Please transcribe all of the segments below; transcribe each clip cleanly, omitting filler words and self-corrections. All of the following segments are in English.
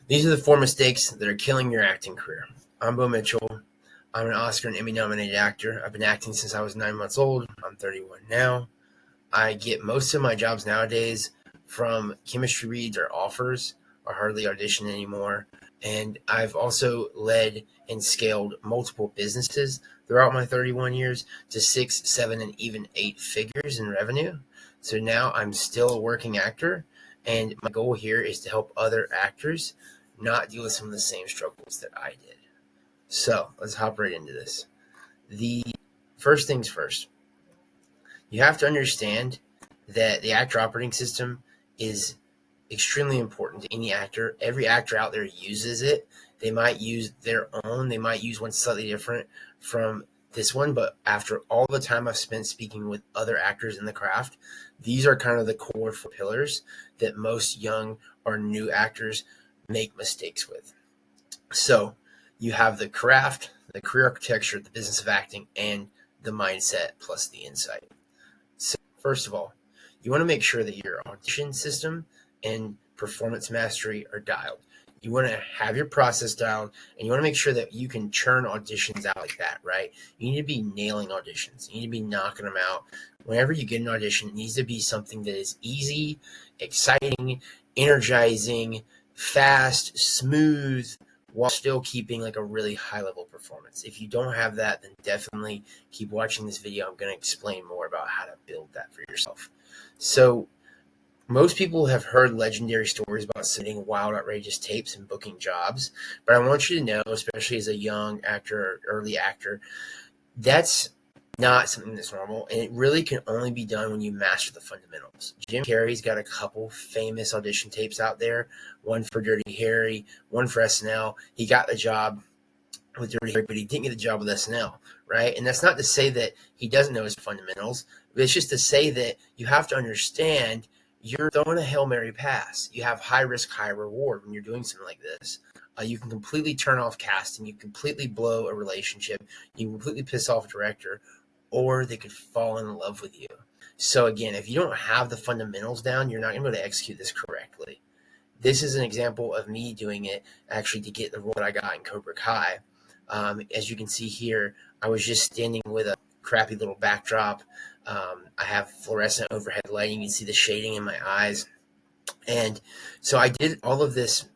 These are the 4 mistakes that are killing your acting career. I'm Bo Mitchell. I'm an Oscar and Emmy nominated actor. I've been acting since I was 9 months old. I'm 31 now. I get most of my jobs nowadays from chemistry reads or offers, or hardly audition anymore. And I've also led and scaled multiple businesses throughout my 31 years to 6, 7, and even 8 figures in revenue. So now I'm still a working actor, and my goal here is to help other actors not deal with some of the same struggles that I did. So let's hop right into this. The first things first, you have to understand that the actor operating system is extremely important to any actor. Every actor out there uses it. They might use their own. They might use one slightly different from this one, but after all the time I've spent speaking with other actors in the craft, these are kind of the core 4 pillars that most young or new actors make mistakes with. So you have the craft, the career architecture, the business of acting, and the mindset plus the insight. So first of all, you want to make sure that your audition system and performance mastery are dialed. You want to have your process dialed, and you want to make sure that you can churn auditions out like that, right? You need to be nailing auditions. You need to be knocking them out. Whenever you get an audition, it needs to be something that is easy, exciting, energizing, fast, smooth, while still keeping like a really high level performance. If you don't have that, then definitely keep watching this video. I'm going to explain more about how to build that for yourself. So most people have heard legendary stories about submitting wild, outrageous tapes and booking jobs, but I want you to know, especially as a young actor, early actor, that's not something that's normal, and it really can only be done when you master the fundamentals. Jim Carrey's got a couple famous audition tapes out there, one for Dirty Harry, one for SNL. He got the job with Dirty Harry, but he didn't get the job with SNL, right? And that's not to say that he doesn't know his fundamentals, but it's just to say that you have to understand you're throwing a Hail Mary pass. You have high risk, high reward when you're doing something like this. You can completely turn off casting. You completely blow a relationship. You can completely piss off a director, or they could fall in love with you. So again, if you don't have the fundamentals down, you're not going to be able to execute this correctly. This is an example of me doing it actually to get the role that I got in Cobra Kai. As you can see here, I was just standing with a crappy little backdrop. I have fluorescent overhead lighting. You can see the shading in my eyes. And so I did all of this,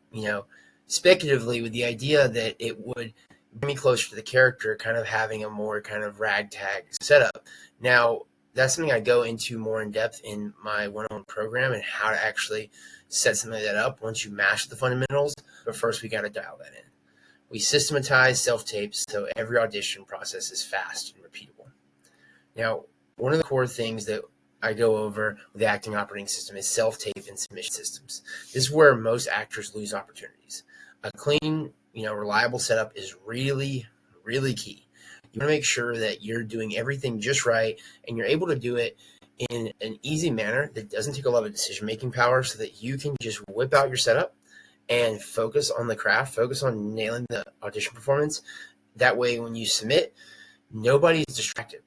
speculatively with the idea that it would bring me closer to the character, kind of having a more kind of ragtag setup. Now, that's something I go into more in depth in my one-on-one program and how to actually set something like that up once you master the fundamentals. But first, we got to dial that in. We systematize self-tapes so every audition process is fast and repeatable. Now, one of the core things that I go over with the acting operating system is self-tape and submission systems. This is where most actors lose opportunities. A clean, reliable setup is really, really key. You want to make sure that you're doing everything just right and you're able to do it in an easy manner that doesn't take a lot of decision-making power so that you can just whip out your setup and focus on the craft, focus on nailing the audition performance. That way, when you submit, nobody's distracted.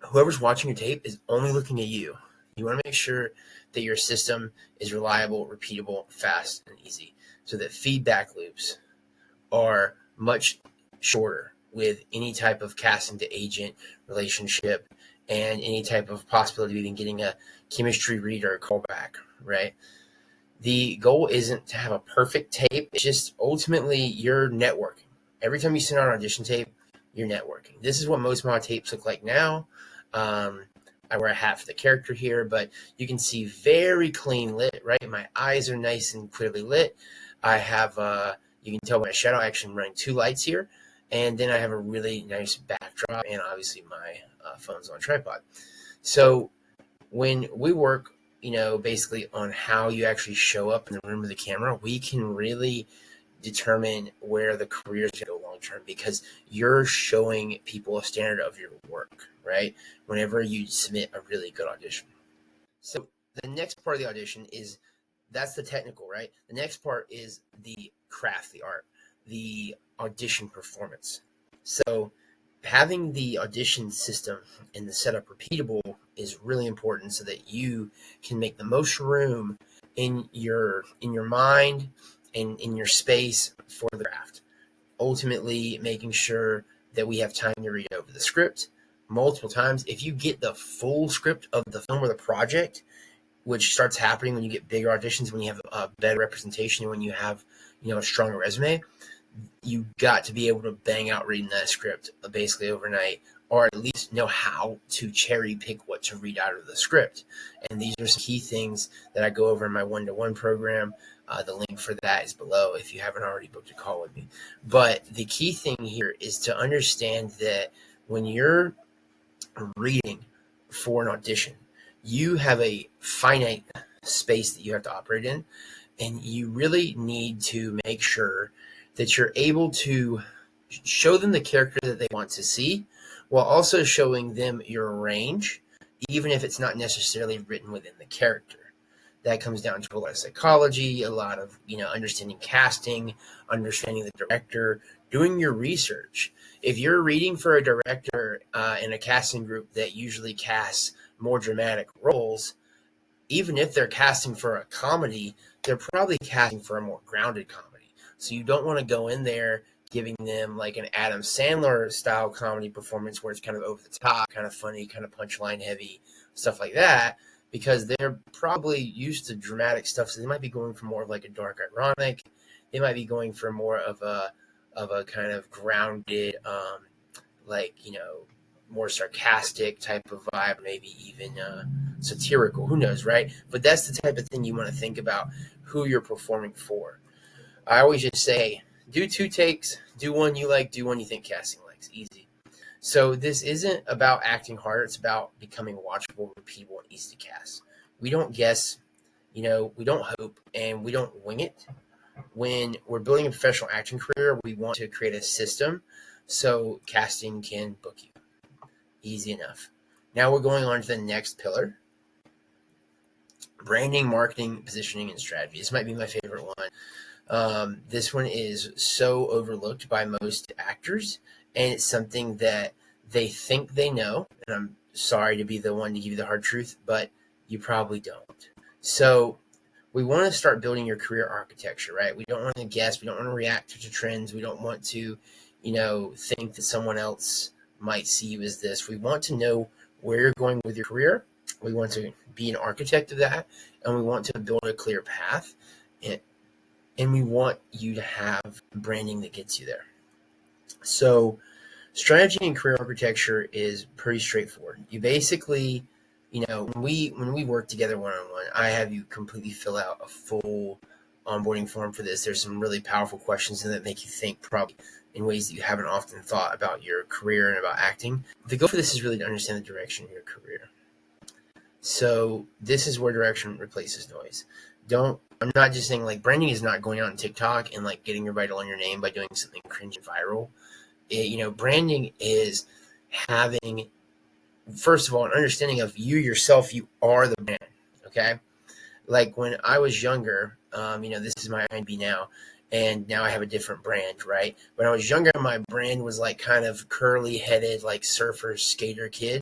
Whoever's watching your tape is only looking at you. You want to make sure that your system is reliable, repeatable, fast, and easy so that feedback loops are much shorter with any type of casting to agent relationship and any type of possibility of even getting a chemistry read or a callback, right? The goal isn't to have a perfect tape. It's just ultimately you're networking. Every time you send out an audition tape, you're networking. This is what most of my tapes look like now. I wear a hat for the character here, but you can see very clean lit, right? My eyes are nice and clearly lit. I have, you can tell by my shadow, I actually am running 2 lights here. And then I have a really nice backdrop and obviously my phone's on a tripod. So when we work, basically on how you actually show up in the room with the camera, we can really determine where the career is going to go long term because you're showing people a standard of your work, right? Whenever you submit a really good audition. So the next part of the audition that's the technical, right? The next part is the craft, the art, the audition performance. So having the audition system and the setup repeatable is really important so that you can make the most room in your mind in your space for the craft. Ultimately, making sure that we have time to read over the script multiple times. If you get the full script of the film or the project, which starts happening when you get bigger auditions, when you have a better representation, when you have, a stronger resume, you got to be able to bang out reading that script basically overnight, or at least know how to cherry pick what to read out of the script. And these are some key things that I go over in my one-to-one program. The link for that is below if you haven't already booked a call with me. But the key thing here is to understand that when you're reading for an audition, you have a finite space that you have to operate in, and you really need to make sure that you're able to show them the character that they want to see, while also showing them your range, even if it's not necessarily written within the character. That comes down to a lot of psychology, a lot of, understanding casting, understanding the director, doing your research. If you're reading for a director in a casting group that usually casts more dramatic roles, even if they're casting for a comedy, they're probably casting for a more grounded comedy. So you don't want to go in there giving them like an Adam Sandler style comedy performance where it's kind of over the top, kind of funny, kind of punchline heavy, stuff like that, because they're probably used to dramatic stuff. So they might be going for more of like a dark ironic. They might be going for more of a kind of grounded, more sarcastic type of vibe, maybe even satirical. Who knows, right? But that's the type of thing you want to think about who you're performing for. I always just say, do 2 takes, do one you like, do one you think casting likes. Easy. So this isn't about acting hard. It's about becoming watchable, repeatable, and easy to cast. We don't guess, we don't hope, and we don't wing it. When we're building a professional acting career, we want to create a system so casting can book you. Easy enough. Now we're going on to the next pillar. Branding, marketing, positioning, and strategy. This might be my favorite one. This one is so overlooked by most actors, and it's something that they think they know. And I'm sorry to be the one to give you the hard truth, but you probably don't. So we want to start building your career architecture, right? We don't want to guess. We don't want to react to trends. We don't want to, think that someone else might see you as this. We want to know where you're going with your career. We want to be an architect of that, and we want to build a clear path. And we want you to have branding that gets you there. So strategy and career architecture is pretty straightforward. You basically, when we work together one-on-one, I have you completely fill out a full onboarding form for this. There's some really powerful questions in that make you think probably in ways that you haven't often thought about your career and about acting. The goal for this is really to understand the direction of your career. So this is where direction replaces noise. I'm not just saying like branding is not going out on TikTok and like getting everybody to learn your name by doing something cringe and viral. Branding is having, first of all, an understanding of you yourself. You are the brand. Okay. Like when I was younger, this is my IMDb now, and now I have a different brand, right? When I was younger, my brand was like kind of curly headed, like surfer skater kid.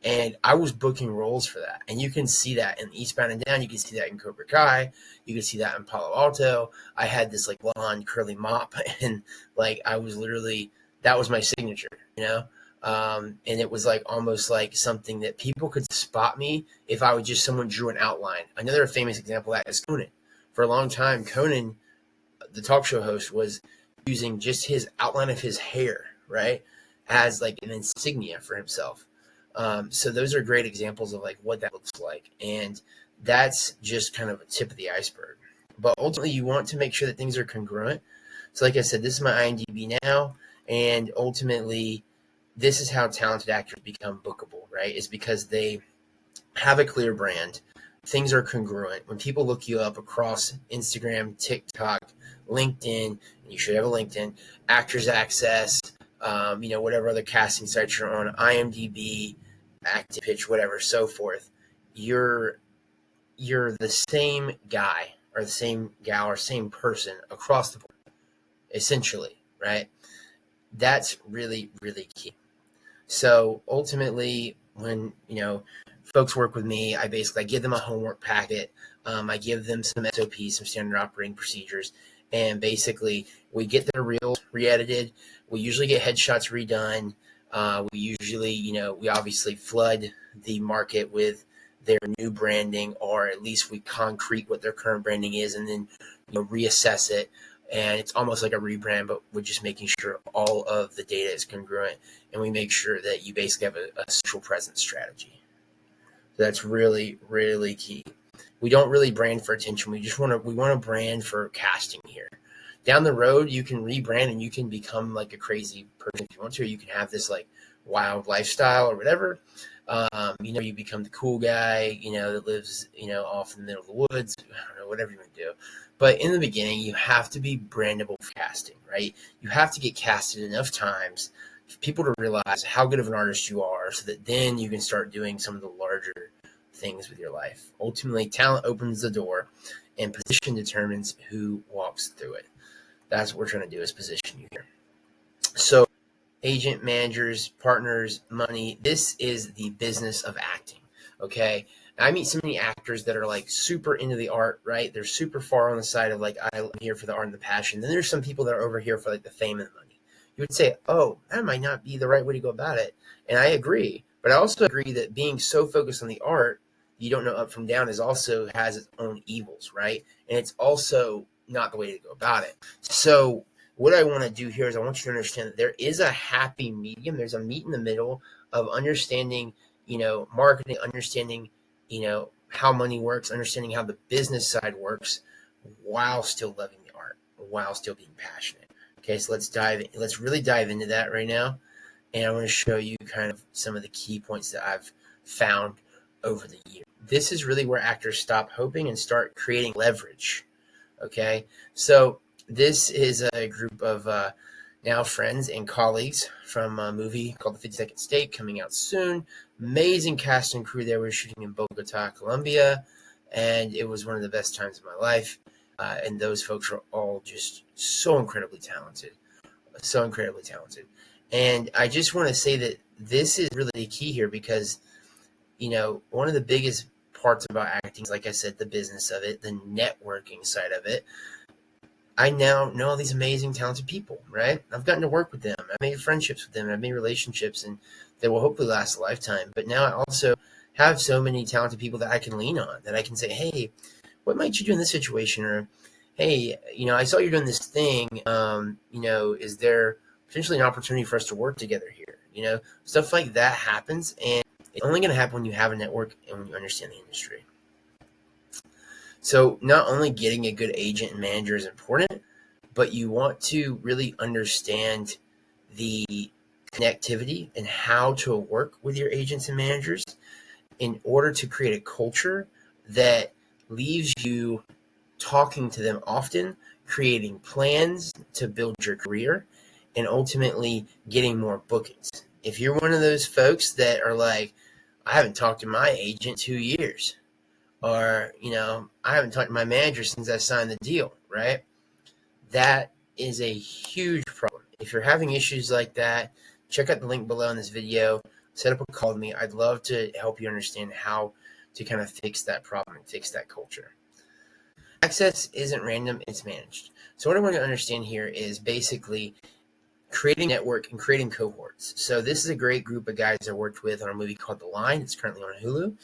And I was booking roles for that. And you can see that in Eastbound and Down. You can see that in Cobra Kai. You can see that in Palo Alto. I had this like blonde curly mop, and like I was literally, that was my signature, and it was like almost like something that people could spot me if I would just, someone drew an outline. Another famous example of that is Conan. For a long time, Conan, the talk show host, was using just his outline of his hair, right, as like an insignia for himself. So those are great examples of like what that looks like. And that's just kind of a tip of the iceberg. But ultimately, you want to make sure that things are congruent. So like I said, this is my IMDb now. And ultimately, this is how talented actors become bookable, right? Is because they have a clear brand. Things are congruent. When people look you up across Instagram, TikTok, LinkedIn, and you should have a LinkedIn, Actors Access, whatever other casting sites you're on, IMDb, Active Pitch, whatever, so forth, you're the same guy or the same gal or same person across the board, essentially, right? That's really, really key. So ultimately, when, folks work with me, I give them a homework packet. I give them some SOPs, some standard operating procedures, and basically we get their reels re-edited. We usually get headshots redone. We usually, we obviously flood the market with their new branding, or at least we concrete what their current branding is, and then reassess it. And it's almost like a rebrand, but we're just making sure all of the data is congruent, and we make sure that you basically have a social presence strategy. So that's really, really key. We don't really brand for attention. We want to brand for casting here. Down the road, you can rebrand and you can become like a crazy person if you want to. You can have this like wild lifestyle or whatever. You become the cool guy, that lives, off in the middle of the woods. I don't know, whatever you want to do. But in the beginning, you have to be brandable for casting, right? You have to get casted enough times for people to realize how good of an artist you are, so that then you can start doing some of the larger things with your life. Ultimately, talent opens the door, and position determines who walks through it. That's what we're trying to do, is position you here. So agent, managers, partners, money, this is the business of acting, okay? I meet so many actors that are like super into the art, right? They're super far on the side of like, I'm here for the art and the passion. Then there's some people that are over here for like the fame and the money. You would say, oh, that might not be the right way to go about it. And I agree. But I also agree that being so focused on the art, you don't know up from down, also has its own evils, right? And it's also not the way to go about it. So what I want to do here is I want you to understand that there is a happy medium. There's a meet in the middle of understanding, marketing, understanding, how money works, understanding how the business side works, while still loving the art, while still being passionate. Okay, so let's really dive into that right now. And I want to show you kind of some of the key points that I've found over the year. This is really where actors stop hoping and start creating leverage. Okay, so this is a group of now friends and colleagues from a movie called The 52nd State, coming out soon. Amazing cast and crew there. We were shooting in Bogota, Colombia, and it was one of the best times of my life. And those folks are all just so incredibly talented. And I just want to say that this is really the key here, because, one of the biggest parts about acting is, like I said, the business of it, the networking side of it. I now know all these amazing, talented people, right? I've gotten to work with them. I've made friendships with them. I've made relationships, and that will hopefully last a lifetime. But now I also have so many talented people that I can lean on, that I can say, hey, what might you do in this situation? Or, hey, I saw you're doing this thing. Is there potentially an opportunity for us to work together here? Stuff like that happens, and it's only going to happen when you have a network and when you understand the industry. So not only getting a good agent and manager is important, but you want to really understand the connectivity and how to work with your agents and managers in order to create a culture that leaves you talking to them often, creating plans to build your career, and ultimately getting more bookings. If you're one of those folks that are like, I haven't talked to my agent 2 years, or, I haven't talked to my manager since I signed the deal, right? That is a huge problem. If you're having issues like that, check out the link below in this video. Set up a call with me. I'd love to help you understand how to kind of fix that problem and fix that culture. Access isn't random, it's managed. So what I want to understand here is basically creating network and creating cohorts. So this is a great group of guys I worked with on a movie called The Line. It's currently on Hulu.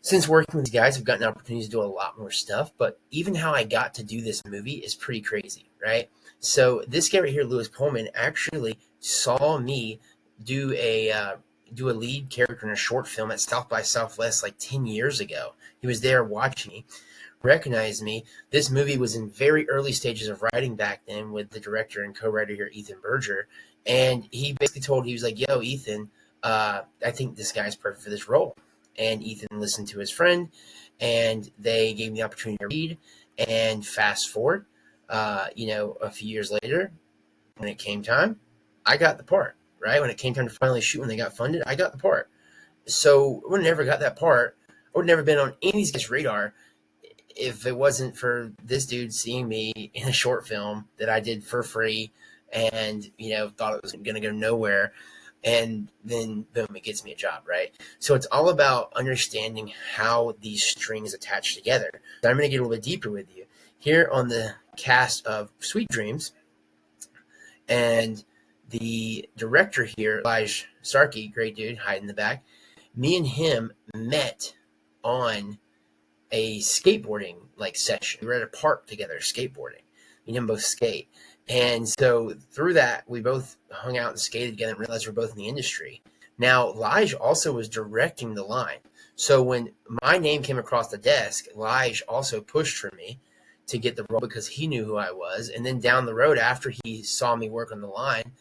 Since working with these guys, I've gotten opportunities to do a lot more stuff, but even how I got to do this movie is pretty crazy, right? So this guy right here, Lewis Pullman, actually saw me do a lead character in a short film at South by Southwest like 10 years ago. He was there watching me, recognized me. This movie was in very early stages of writing back then with the director and co-writer here, Ethan Berger, and he basically he was like, yo, Ethan, I think this guy's perfect for this role. And Ethan listened to his friend, and they gave me the opportunity to read. And fast forward, a few years later, when it came time, I got the part, right? When it came time to finally shoot, when they got funded, I got the part. So I would have never got that part. I would have never been on any of these guys' radar if it wasn't for this dude seeing me in a short film that I did for free, and, thought it was going to go nowhere. And then, boom, it gets me a job, right? So it's all about understanding how these strings attach together. So I'm going to get a little bit deeper with you. Here on the cast of Sweet Dreams, and the director here, Elijah Starkey, great dude, hide in the back. Me and him met on a skateboarding session. We were at a park together skateboarding. Me and him both skate. And so through that, we both hung out and skated together and realized we're both in the industry. Now, Elijah also was directing the line. So when my name came across the desk, Elijah also pushed for me to get the role because he knew who I was. And then down the road, after he saw me work on the line,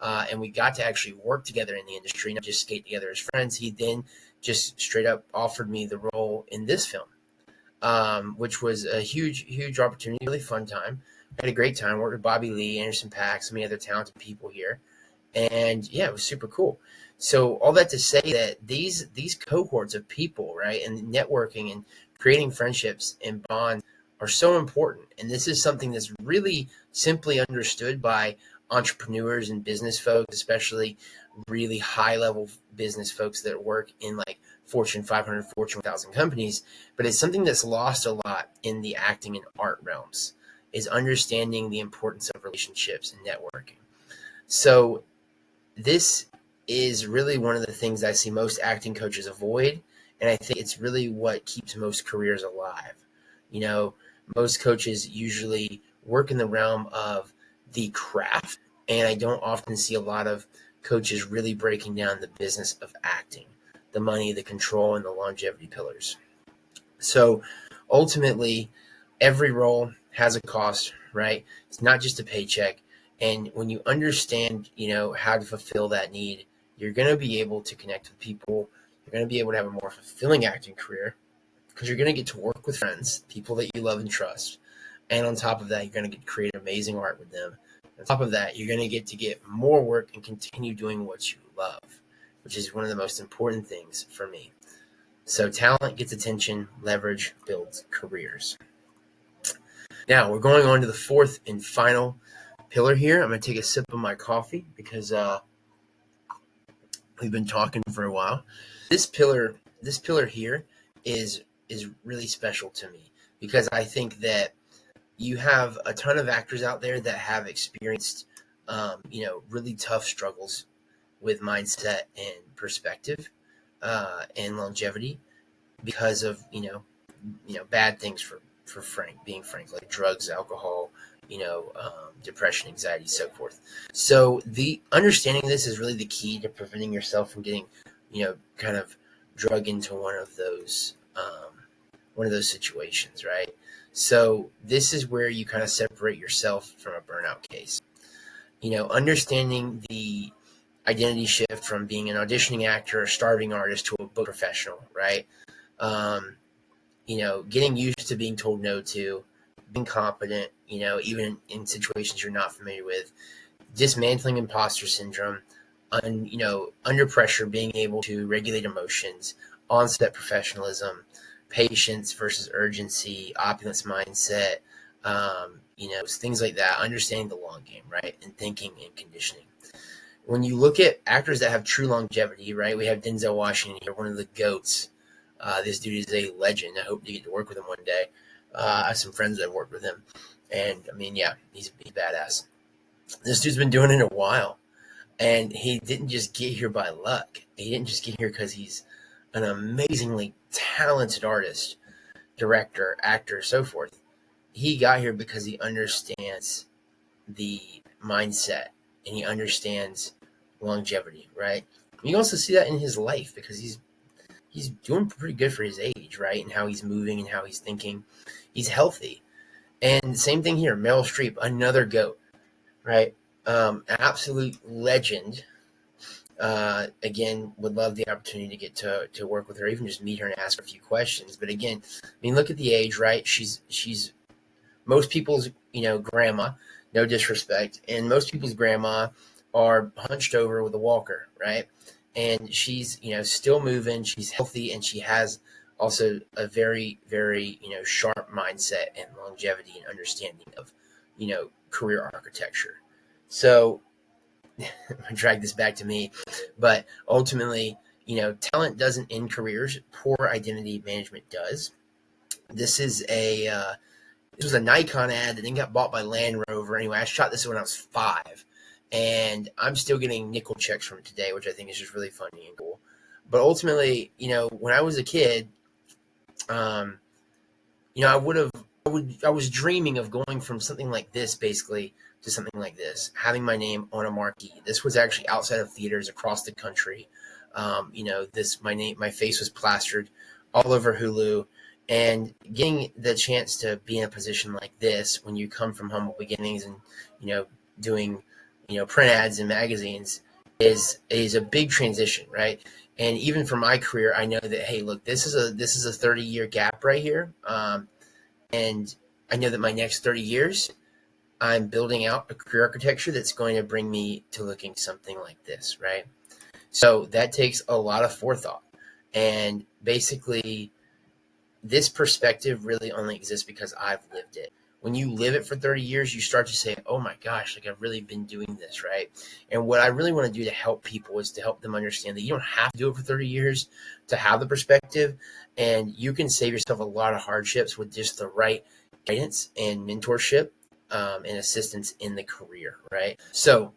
and we got to actually work together in the industry, not just skate together as friends, he then just straight up offered me the role in this film, which was a huge, huge opportunity, really fun time. I had a great time. Worked with Bobby Lee, Anderson .Paak, so many other talented people here. And yeah, it was super cool. So all that to say that these cohorts of people, right, and networking and creating friendships and bonds are so important. And this is something that's really simply understood by entrepreneurs and business folks, especially really high level business folks that work in Fortune 500, Fortune 1000 companies. But it's something that's lost a lot in the acting and art realms, is understanding the importance of relationships and networking. So this is really one of the things I see most acting coaches avoid. And I think it's really what keeps most careers alive. Most coaches usually work in the realm of the craft, and I don't often see a lot of coaches really breaking down the business of acting, the money, the control, and the longevity pillars. So ultimately, every role has a cost, right? It's not just a paycheck. And when you understand, how to fulfill that need, you're going to be able to connect with people. You're going to be able to have a more fulfilling acting career because you're going to get to work with friends, people that you love and trust. And on top of that, you're going to get to create amazing art with them. On top of that, you're going to get more work and continue doing what you love, which is one of the most important things for me. So talent gets attention, leverage builds careers. Now we're going on to the fourth and final pillar here. I'm going to take a sip of my coffee because we've been talking for a while. This pillar here is really special to me because I think that you have a ton of actors out there that have experienced, really tough struggles with mindset and perspective and longevity because of, bad things for being frank, like drugs, alcohol, depression, anxiety, so forth. So the understanding of this is really the key to preventing yourself from getting, kind of drug into one of those situations, right? So this is where you kind of separate yourself from a burnout case. Understanding the identity shift from being an auditioning actor or starving artist to a book professional, right? Getting used to being told no to, being competent, even in situations you're not familiar with, dismantling imposter syndrome, under pressure, being able to regulate emotions, on-set professionalism, patience versus urgency, opulence mindset, things like that, understanding the long game, right? And thinking and conditioning. When you look at actors that have true longevity, right? We have Denzel Washington here, one of the GOATs. This dude is a legend. I hope to get to work with him one day. I have some friends that have worked with him. And, he's badass. This dude's been doing it a while. And he didn't just get here by luck. He didn't just get here because he's an amazingly talented artist, director, actor, so forth. He got here because he understands the mindset and he understands longevity, right? You also see that in his life because he's doing pretty good for his age, right? And how he's moving and how he's thinking. He's healthy. And same thing here, Meryl Streep, another GOAT, right? Absolute legend. Again, would love the opportunity to get to work with her, even just meet her and ask her a few questions. But again, look at the age, right? She's most people's, grandma, no disrespect. And most people's grandma are hunched over with a walker, right? And she's, still moving, she's healthy, and she has also a very, very, sharp mindset and longevity and understanding of, career architecture. So I drag this back to me, but ultimately, talent doesn't end careers. Poor identity management does. This is This was a Nikon ad that then got bought by Land Rover. Anyway, I shot this when I was 5, and I'm still getting nickel checks from it today, which I think is just really funny and cool. But ultimately, when I was a kid, I was dreaming of going from something like this basically to something like this, having my name on a marquee. This was actually outside of theaters across the country. My face was plastered all over Hulu, and getting the chance to be in a position like this when you come from humble beginnings and, doing, print ads and magazines is a big transition, right? And even for my career, I know that, hey, look, this is a 30-year gap right here. And I know that my next 30 years, I'm building out a career architecture that's going to bring me to looking something like this, right? So that takes a lot of forethought. And basically, this perspective really only exists because I've lived it. When you live it for 30 years, you start to say, oh my gosh, like I've really been doing this, right? And what I really want to do to help people is to help them understand that you don't have to do it for 30 years to have the perspective. And you can save yourself a lot of hardships with just the right guidance and mentorship and assistance in the career, right? So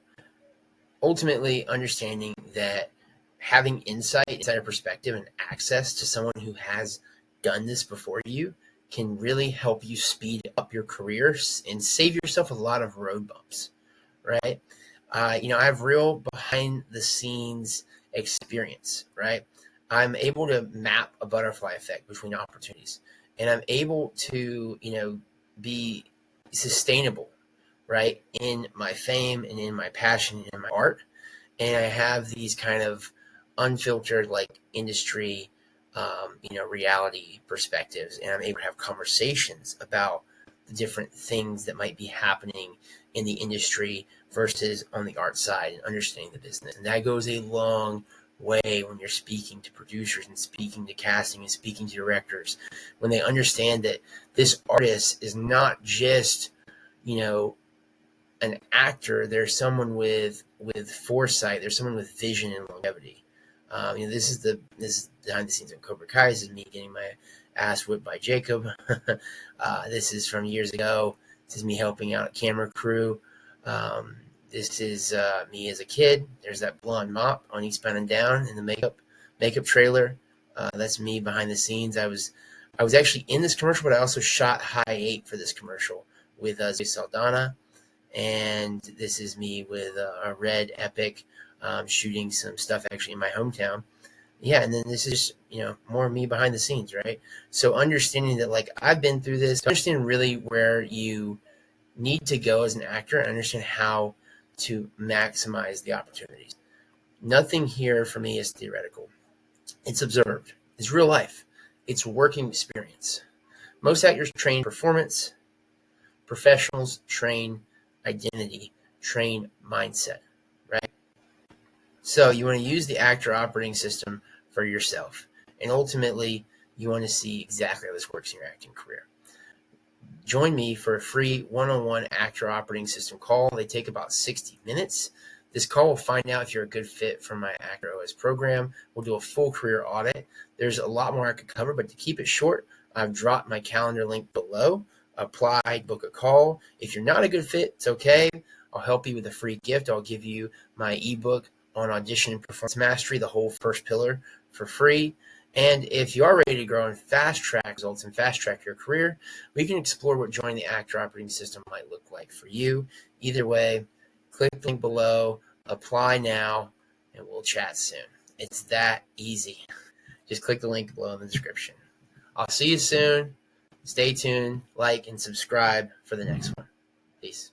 ultimately understanding that having insider perspective and access to someone who has done this before you can really help you speed up your career and save yourself a lot of road bumps, right? I have real behind the scenes experience, right? I'm able to map a butterfly effect between opportunities, and I'm able to, be sustainable, right, in my fame and in my passion and in my art. And I have these kind of unfiltered, like, industry, reality perspectives, and I'm able to have conversations about the different things that might be happening in the industry versus on the art side and understanding the business. And that goes a long way when you're speaking to producers and speaking to casting and speaking to directors, when they understand that this artist is not just, an actor. There's someone with foresight. There's someone with vision and longevity. This is behind the scenes of Cobra Kai. This is me getting my ass whipped by Jacob. This is from years ago. This is me helping out a camera crew. This is me as a kid. There's that blonde mop on Eastbound and Down in the makeup trailer. That's me behind the scenes. I was actually in this commercial, but I also shot High 8 for this commercial with Zoe Saldana. And this is me with a Red Epic shooting some stuff actually in my hometown. Yeah, and then this is, more me behind the scenes, right? So understanding that, like, I've been through this, understand really where you need to go as an actor and understand how to maximize the opportunities. Nothing here for me is theoretical. It's observed. It's real life. It's working experience. Most actors train performance. Professionals train identity, train mindset, right? So you want to use the actor operating system for yourself. And ultimately, you want to see exactly how this works in your acting career. Join me for a free one-on-one actor operating system call. They take about 60 minutes. This call will find out if you're a good fit for my Actor OS program. We'll do a full career audit. There's a lot more I could cover, but to keep it short, I've dropped my calendar link below. Apply, book a call. If you're not a good fit, it's okay. I'll help you with a free gift. I'll give you my ebook on audition and performance mastery, the whole first pillar, for free. And if you are ready to grow and fast track results and fast track your career, we can explore what joining the actor operating system might look like for you. Either way, click the link below, apply now, and we'll chat soon. It's that easy. Just click the link below in the description. I'll see you soon. Stay tuned, like, and subscribe for the next one. Peace.